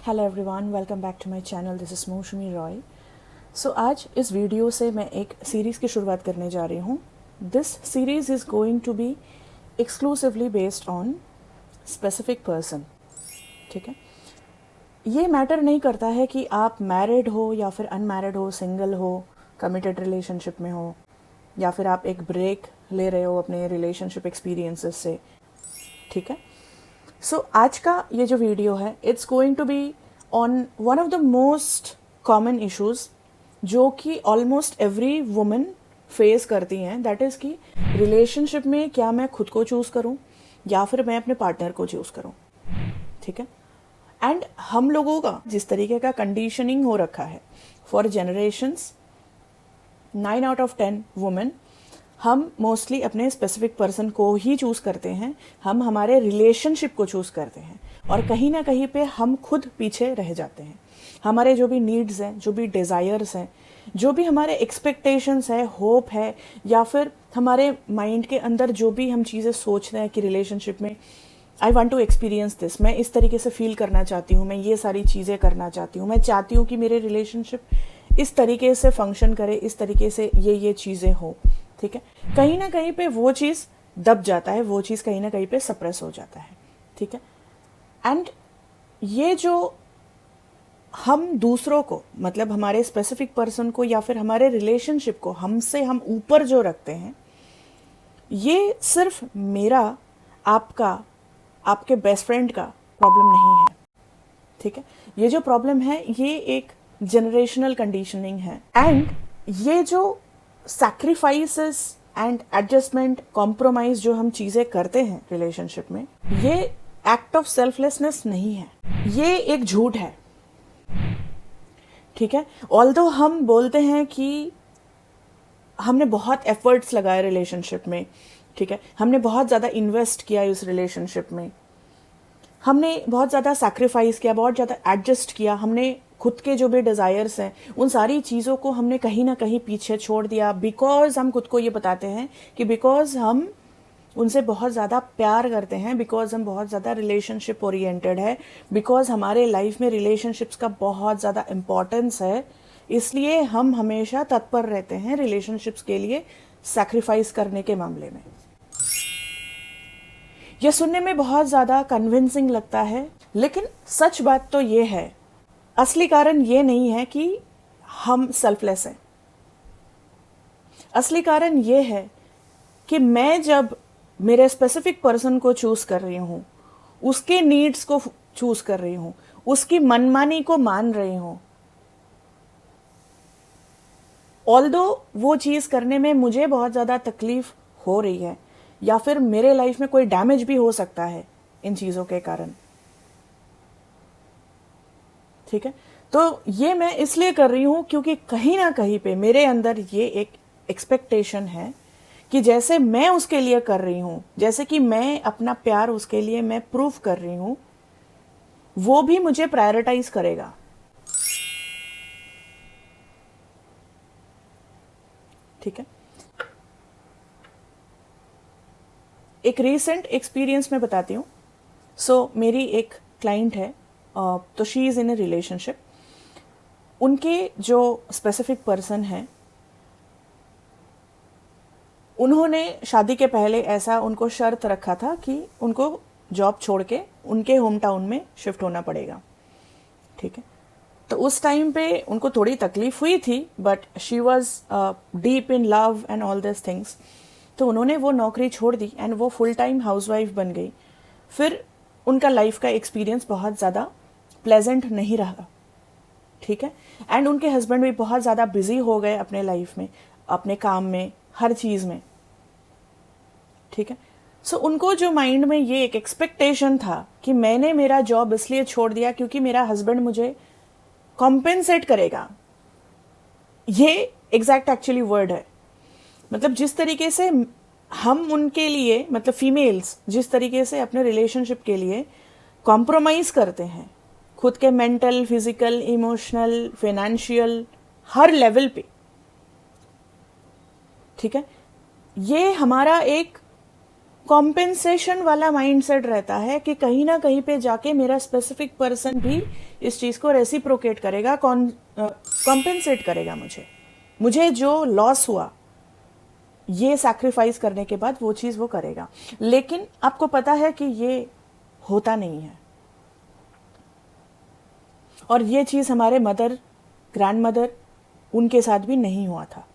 Hello everyone, welcome back to my channel. This is Moushumi Roy. सो आज इस video से मैं एक सीरीज़ की शुरुआत करने जा रही हूँ। This series is going to be exclusively based on specific person. ठीक है, ये मैटर नहीं करता है कि आप मैरिड हो या फिर अनमैरिड हो, सिंगल हो, कमिटेड रिलेशनशिप में हो, या फिर आप एक ब्रेक ले रहे हो अपने रिलेशनशिप एक्सपीरियंसेस से। ठीक है, सो आज का ये जो वीडियो है, it's going to be on one of the most common issues जो कि ऑलमोस्ट एवरी वुमन फेस करती हैं। दैट इज़ कि रिलेशनशिप में क्या मैं खुद को चूज़ करूं या फिर मैं अपने पार्टनर को चूज़ करूं। ठीक है, एंड हम लोगों का जिस तरीके का कंडीशनिंग हो रखा है for generations, 9 out of 10 women हम मोस्टली अपने स्पेसिफिक पर्सन को ही चूज़ करते हैं। हम हमारे रिलेशनशिप को चूज़ करते हैं और कहीं ना कहीं पे हम खुद पीछे रह जाते हैं। हमारे जो भी नीड्स हैं, जो भी डिज़ायर्स हैं, जो भी हमारे एक्सपेक्टेशंस है, होप है, या फिर हमारे माइंड के अंदर जो भी हम चीज़ें सोच रहे हैं कि रिलेशनशिप में I want to experience this, मैं इस तरीके से फील करना चाहती हूँ, मैं ये सारी चीज़ें करना चाहती हूँ, मैं चाहती हूँ कि मेरे रिलेशनशिप इस तरीके से फंक्शन करे, इस तरीके से ये चीज़ें हो। ठीक है, कहीं ना कहीं पे वो चीज़ दब जाता है, वो चीज़ कहीं ना कहीं पे सप्रेस हो जाता है। ठीक है, एंड ये जो हम दूसरों को, मतलब हमारे स्पेसिफिक पर्सन को या फिर हमारे रिलेशनशिप को हमसे हम ऊपर जो रखते हैं, ये सिर्फ मेरा, आपका, आपके बेस्ट फ्रेंड का प्रॉब्लम नहीं है। ठीक है, ये जो प्रॉब्लम है ये एक जनरेशनल कंडीशनिंग है। एंड ये जो सैक्रिफाइसेस एंड एडजस्टमेंट, कॉम्प्रोमाइज जो हम चीज़ें करते हैं रिलेशनशिप में, ये एक्ट ऑफ सेल्फलेसनेस नहीं है, ये एक झूठ है। ठीक है, ऑल्दो हम बोलते हैं कि हमने बहुत एफर्ट्स लगाए रिलेशनशिप में, ठीक है, हमने बहुत ज़्यादा इन्वेस्ट किया इस रिलेशनशिप में, हमने बहुत ज़्यादा सैक्रिफाइस किया, बहुत ज़्यादा एडजस्ट किया, हमने खुद के जो भी डिज़ायर्स हैं उन सारी चीज़ों को हमने कहीं ना कहीं पीछे छोड़ दिया, बिकॉज हम खुद को ये बताते हैं कि बिकॉज हम उनसे बहुत ज़्यादा प्यार करते हैं, बिकॉज हम बहुत ज़्यादा रिलेशनशिप ओरिएंटेड है, बिकॉज हमारे लाइफ में रिलेशनशिप्स का बहुत ज़्यादा इम्पॉर्टेंस है, इसलिए हम हमेशा तत्पर रहते हैं रिलेशनशिप्स के लिए सैक्रिफाइस करने के मामले में। यह सुनने में बहुत ज़्यादा कन्विंसिंग लगता है, लेकिन सच बात तो ये है, असली कारण ये नहीं है कि हम सेल्फलेस हैं। असली कारण ये है कि मैं जब मेरे स्पेसिफिक पर्सन को चूज कर रही हूं, उसके नीड्स को चूज कर रही हूं, उसकी मनमानी को मान रही हूं, ऑल्दो वो चीज करने में मुझे बहुत ज्यादा तकलीफ हो रही है या फिर मेरे लाइफ में कोई डैमेज भी हो सकता है इन चीजों के कारण। ठीक है, तो ये मैं इसलिए कर रही हूं क्योंकि कहीं ना कहीं पे मेरे अंदर ये एक एक्सपेक्टेशन है कि जैसे मैं उसके लिए कर रही हूं, जैसे कि मैं अपना प्यार उसके लिए मैं प्रूव कर रही हूं, वो भी मुझे प्रायोरिटाइज करेगा। ठीक है, एक रीसेंट एक्सपीरियंस में बताती हूँ। सो मेरी एक क्लाइंट है, तो she is in A relationship. उनके जो स्पेसिफिक पर्सन है, उन्होंने शादी के पहले ऐसा उनको शर्त रखा था कि उनको जॉब छोड़ के उनके होम टाउन में शिफ्ट होना पड़ेगा। ठीक है, तो उस टाइम पे उनको थोड़ी तकलीफ हुई थी, but she was deep in love and all this things. तो उन्होंने वो नौकरी छोड़ दी एंड वो फुल टाइम हाउसवाइफ बन गई। फिर उनका लाइफ का एक्सपीरियंस बहुत ज़्यादा प्लेजेंट नहीं रहा। ठीक है, एंड उनके हस्बैंड भी बहुत ज़्यादा बिजी हो गए अपने लाइफ में, अपने काम में, हर चीज़ में। ठीक है, सो उनको जो माइंड में ये एक एक्सपेक्टेशन था कि मैंने मेरा जॉब इसलिए छोड़ दिया क्योंकि मेरा हस्बैंड मुझे कॉम्पेंसेट करेगा। ये एग्जैक्ट एक्चुअली वर्ड है, मतलब जिस तरीके से हम उनके लिए, मतलब फीमेल्स जिस तरीके से अपने रिलेशनशिप के लिए कॉम्प्रोमाइज करते हैं, खुद के मेंटल, फिजिकल, इमोशनल, फाइनेंशियल, हर लेवल पे। ठीक है, ये हमारा एक कॉम्पेंसेशन वाला माइंडसेट रहता है कि कहीं ना कहीं पे जाके मेरा स्पेसिफिक पर्सन भी इस चीज को रेसिप्रोकेट करेगा, कॉम्पेंसेट करेगा मुझे जो लॉस हुआ ये सैक्रिफाइस करने के बाद वो चीज वो करेगा। लेकिन आपको पता है कि ये होता नहीं है, और ये चीज हमारे मदर, ग्रैंडमदर, उनके साथ भी नहीं हुआ था।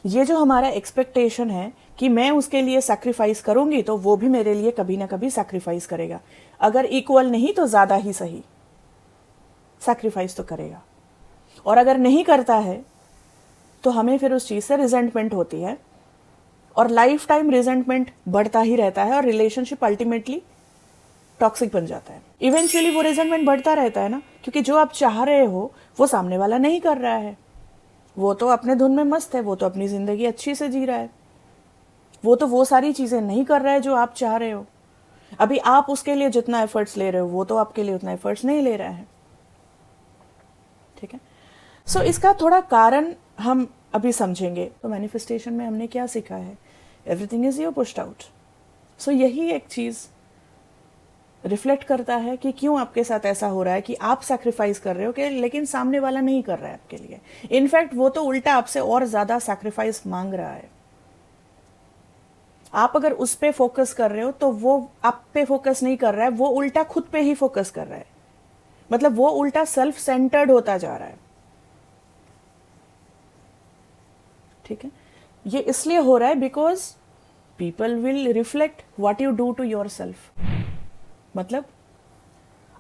ये जो हमारा एक्सपेक्टेशन है कि मैं उसके लिए सैक्रिफाइस करूंगी तो वो भी मेरे लिए कभी ना कभी सैक्रिफाइस करेगा, अगर इक्वल नहीं तो ज्यादा ही सही, सैक्रिफाइस तो करेगा। और अगर नहीं करता है तो हमें फिर उस चीज से रिजेंटमेंट होती है, और लाइफ टाइम रिजेंटमेंट बढ़ता ही रहता है, और रिलेशनशिप अल्टीमेटली टॉक्सिक बन जाता है। इवेंचुअली वो रिजेंटमेंट बढ़ता रहता है ना, क्योंकि जो आप चाह रहे हो वो सामने वाला नहीं कर रहा है। वो तो अपने धुन में मस्त है, वो तो अपनी जिंदगी अच्छी से जी रहा है, वो तो वो सारी चीजें नहीं कर रहा है जो आप चाह रहे हो। अभी आप उसके लिए जितना एफर्ट्स ले रहे हो वो तो आपके लिए उतना एफर्ट्स नहीं ले रहा है। ठीक है, सो इसका थोड़ा कारण हम अभी समझेंगे। तो मैनिफेस्टेशन में हमने क्या सीखा है, everything is your pushed out. So यही एक चीज रिफ्लेक्ट करता है कि क्यों आपके साथ ऐसा हो रहा है कि आप सैक्रिफाइस कर रहे हो कि लेकिन सामने वाला नहीं कर रहा है आपके लिए। इनफैक्ट वो तो उल्टा आपसे और ज्यादा सैक्रिफाइस मांग रहा है। आप अगर उस पे फोकस कर रहे हो तो वो आप पे फोकस नहीं कर रहा है, वो उल्टा खुद पे ही फोकस कर रहा है। मतलब वो उल्टा सेल्फ सेंटर्ड होता जा रहा है। ठीक है, ये इसलिए हो रहा है because people will reflect what you do to yourself. मतलब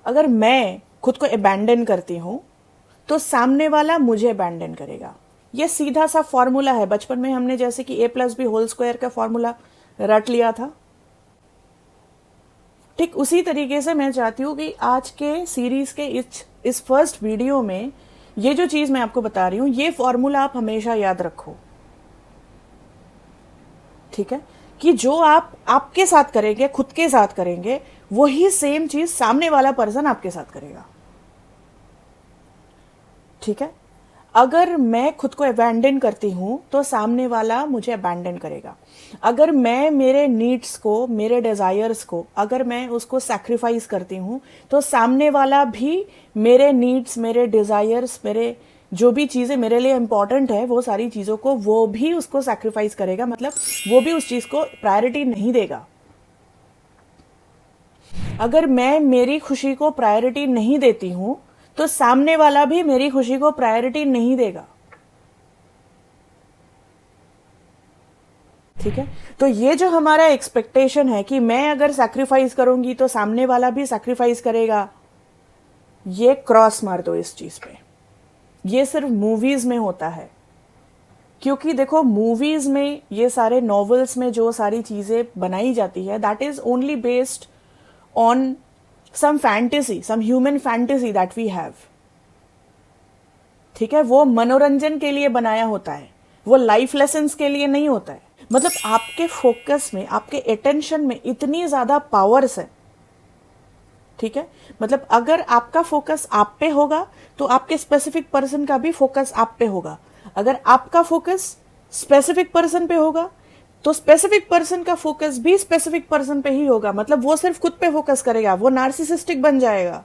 अगर मैं खुद को अबैंडन करती हूं तो सामने वाला मुझे अबैंडन करेगा। ये सीधा सा फॉर्मूला है, बचपन में हमने जैसे कि a+b² का फॉर्मूला रट लिया था। ठीक उसी तरीके से मैं चाहती हूं कि आज के सीरीज के इस फर्स्ट वीडियो में ये जो चीज मैं आपको बता रही हूं, ये फॉर्मूला आप हमेशा याद रखो। ठीक है, कि जो आप आपके साथ करेंगे, खुद के साथ करेंगे, वही सेम चीज सामने वाला पर्सन आपके साथ करेगा। ठीक है, अगर मैं खुद को अबैंडन करती हूं तो सामने वाला मुझे अबैंडन करेगा। अगर मैं मेरे नीड्स को, मेरे डिजायर्स को, अगर मैं उसको सैक्रिफाइस करती हूं तो सामने वाला भी मेरे नीड्स, मेरे डिजायर्स, मेरे जो भी चीजें मेरे लिए इंपॉर्टेंट है वो सारी चीजों को वो भी उसको सैक्रिफाइस करेगा। मतलब वो भी उस चीज को प्रायोरिटी नहीं देगा। अगर मैं मेरी खुशी को प्रायोरिटी नहीं देती हूं तो सामने वाला भी मेरी खुशी को प्रायोरिटी नहीं देगा। ठीक है, तो ये जो हमारा एक्सपेक्टेशन है कि मैं अगर सैक्रिफाइस करूंगी तो सामने वाला भी सैक्रिफाइस करेगा, ये क्रॉस मार दो इस चीज पे। ये सिर्फ मूवीज में होता है, क्योंकि देखो मूवीज में, ये सारे नॉवेल्स में जो सारी चीजें बनाई जाती है, that is only based on some fantasy, some human fantasy that we have. ठीक है, वो मनोरंजन के लिए बनाया होता है, वो लाइफ लेसन्स के लिए नहीं होता है। मतलब आपके फोकस में, आपके अटेंशन में इतनी ज्यादा पावर्स है। ठीक है, मतलब अगर आपका फोकस आप पे होगा तो आपके स्पेसिफिक पर्सन का भी फोकस आप पे होगा। अगर आपका फोकस स्पेसिफिक पर्सन पे होगा तो स्पेसिफिक पर्सन का फोकस भी स्पेसिफिक पर्सन पे ही होगा। मतलब वो सिर्फ खुद पे फोकस करेगा, वो नार्सिसिस्टिक बन जाएगा,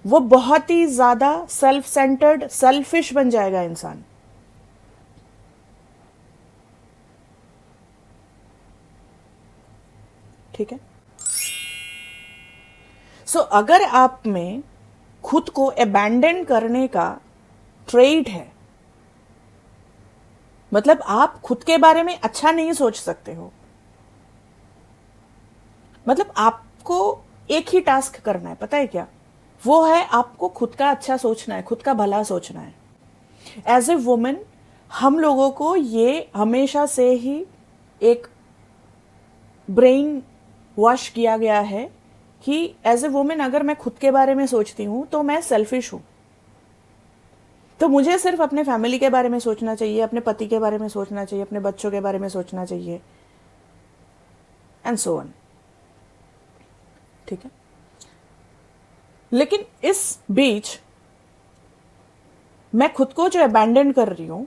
वो बहुत ही ज्यादा सेल्फ सेंटर्ड, सेल्फिश बन जाएगा इंसान। ठीक है, सो अगर आप में खुद को अबैंडन करने का ट्रेट है, मतलब आप खुद के बारे में अच्छा नहीं सोच सकते हो, मतलब आपको एक ही टास्क करना है, पता है क्या? वो है आपको खुद का अच्छा सोचना है, खुद का भला सोचना है। एज ए वुमेन हम लोगों को ये हमेशा से ही एक ब्रेन वॉश किया गया है कि एज ए वुमेन अगर मैं खुद के बारे में सोचती हूं तो मैं सेल्फिश हूं, तो मुझे सिर्फ अपने फैमिली के बारे में सोचना चाहिए, अपने पति के बारे में सोचना चाहिए, अपने बच्चों के बारे में सोचना चाहिए, एंड सो ऑन। ठीक है, लेकिन इस बीच मैं खुद को जो अबैंडन कर रही हूं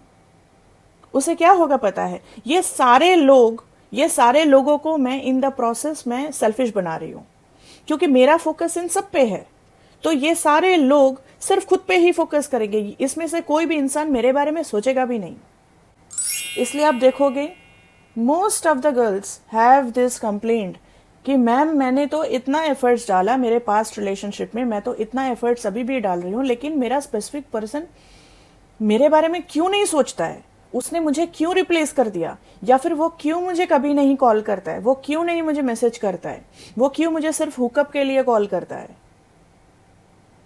उसे क्या होगा पता है? ये सारे लोग, ये सारे लोगों को मैं इन द प्रोसेस में सेल्फिश बना रही हूँ, क्योंकि मेरा फोकस इन सब पे है। तो ये सारे लोग सिर्फ खुद पे ही फोकस करेंगे, इसमें से कोई भी इंसान मेरे बारे में सोचेगा भी नहीं। इसलिए आप देखोगे most of the girls have this complaint कि मैम मैंने तो इतना एफर्ट्स डाला मेरे पास्ट रिलेशनशिप में, मैं तो इतना एफर्ट्स अभी भी डाल रही हूँ, लेकिन मेरा स्पेसिफिक पर्सन मेरे बारे में क्यों नहीं सोचता है, उसने मुझे क्यों रिप्लेस कर दिया, या फिर वो क्यों मुझे कभी नहीं कॉल करता है, वो क्यों नहीं मुझे मैसेज करता है, वो क्यों मुझे सिर्फ हुकअप के लिए कॉल करता है,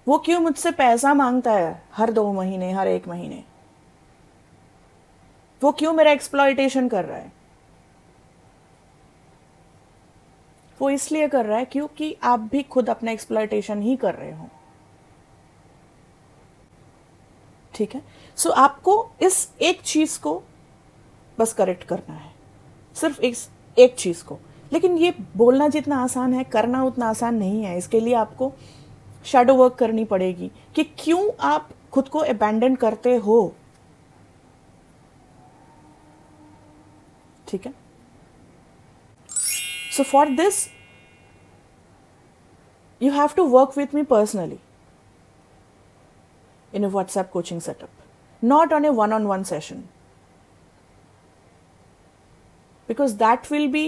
वो क्यों मुझसे पैसा मांगता है हर 2 महीने, हर 1 महीने, वो क्यों मेरा एक्सप्लॉयटेशन कर रहा है। वो इसलिए कर रहा है क्योंकि आप भी खुद अपना एक्सप्लॉयटेशन ही कर रहे हो। ठीक है, सो आपको इस एक चीज को बस करेक्ट करना है, सिर्फ एक चीज को। लेकिन ये बोलना जितना आसान है, करना उतना आसान नहीं है। इसके लिए आपको शैडो वर्क करनी पड़ेगी कि क्यों आप खुद को अबैंडन करते हो। ठीक है, so for this you have to work with me personally in a WhatsApp coaching setup, not on a one-on-one session, because that will be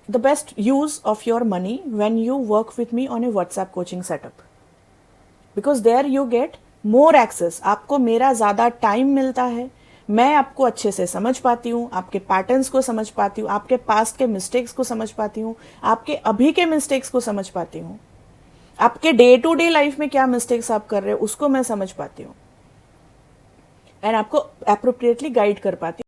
the best use of your money when you work with me on a WhatsApp coaching setup, because there you get more access। आपको मेरा ज़्यादा time मिलता है, मैं आपको अच्छे से समझ पाती हूँ, आपके पैटर्न्स को समझ पाती हूँ, आपके पास्ट के मिस्टेक्स को समझ पाती हूँ, आपके अभी के मिस्टेक्स को समझ पाती हूँ, आपके डे टू डे लाइफ में क्या मिस्टेक्स आप कर रहे हो उसको मैं समझ पाती हूँ, एंड आपको अप्रोप्रिएटली गाइड कर पाती हूँ।